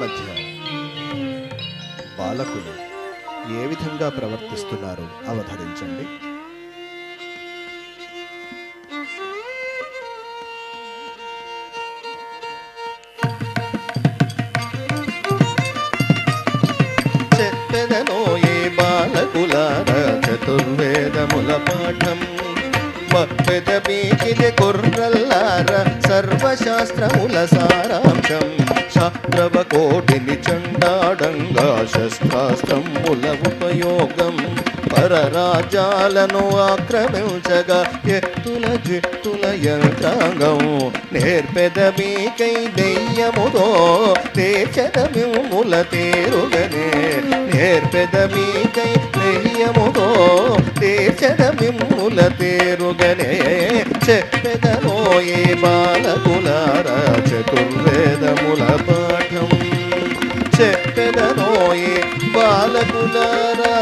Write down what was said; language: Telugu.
మధ్య బాలకులు ఏ విధంగా ప్రవర్తిస్తున్నారు అవతరించండి. చెప్పెదనో ఏ బాలకులార చతుర్వేదముల పాఠం, పెదబీకిది కుర్రల్లార సర్వశాస్త్రముల సారాంశం. శాస్త్రవ కోటిని చండాడంగా శస్త్రాస్త్రముల ఉపయోగం, పరరాజ్యాలను ఆక్రమించగా ఎత్తుల జిత్తుల యంత్రాంగం. నేర్పెదబీకై దెయ్యముదో తేచదమిముల తేరుగనే, నేర్పెదబీకై దెయ్యముదో తేచదమిముల తేరుగనే. చెప్పెదనో ఏ బాలకులారా చతుర్వేదముల పాఠం, చెప్పెదనో ఏ బాలకులారా